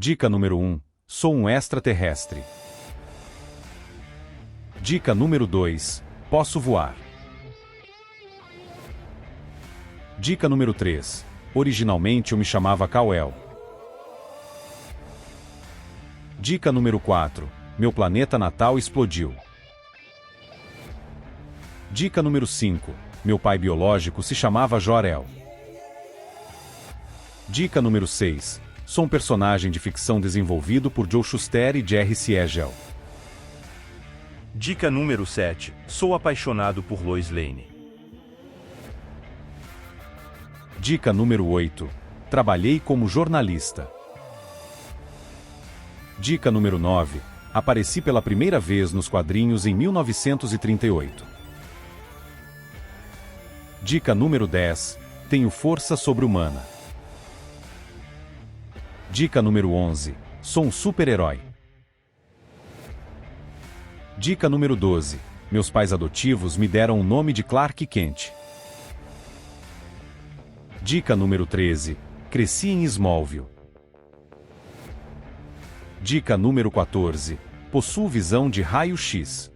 Dica número 1. Sou um extraterrestre. Dica número 2. Posso voar. Dica número 3. Originalmente eu me chamava Kal-El. Dica número 4. Meu planeta natal explodiu. Dica número 5. Meu pai biológico se chamava Jor-El. Dica número 6. Sou um personagem de ficção desenvolvido por Joe Shuster e Jerry Siegel. Dica número 7. Sou apaixonado por Lois Lane. Dica número 8. Trabalhei como jornalista. Dica número 9. Apareci pela primeira vez nos quadrinhos em 1938. Dica número 10. Tenho força sobre-humana. Dica número 11. Sou um super-herói. Dica número 12. Meus pais adotivos me deram o nome de Clark Kent. Dica número 13. Cresci em Smallville. Dica número 14. Possuo visão de raio-x.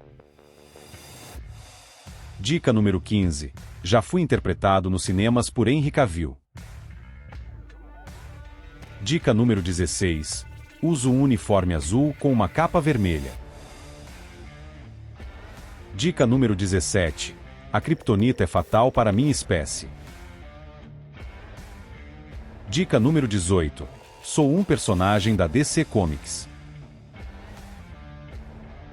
Dica número 15. Já fui interpretado nos cinemas por Henry Cavill. Dica número 16. Uso um uniforme azul com uma capa vermelha. Dica número 17. A criptonita é fatal para minha espécie. Dica número 18. Sou um personagem da DC Comics.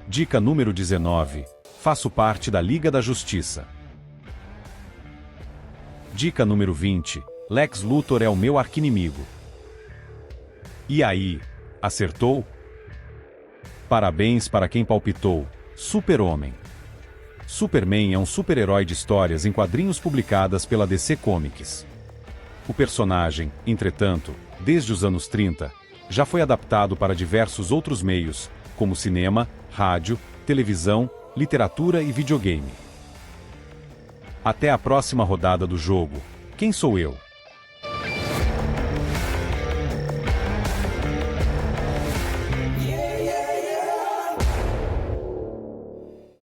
Dica número 19. Faço parte da Liga da Justiça. Dica número 20. Lex Luthor é o meu arqui-inimigo. E aí, acertou? Parabéns para quem palpitou. Super-Homem. Superman é um super-herói de histórias em quadrinhos publicadas pela DC Comics. O personagem, entretanto, desde os anos 30, já foi adaptado para diversos outros meios, como cinema, rádio, televisão, literatura e videogame. Até a próxima rodada do jogo. Quem sou eu?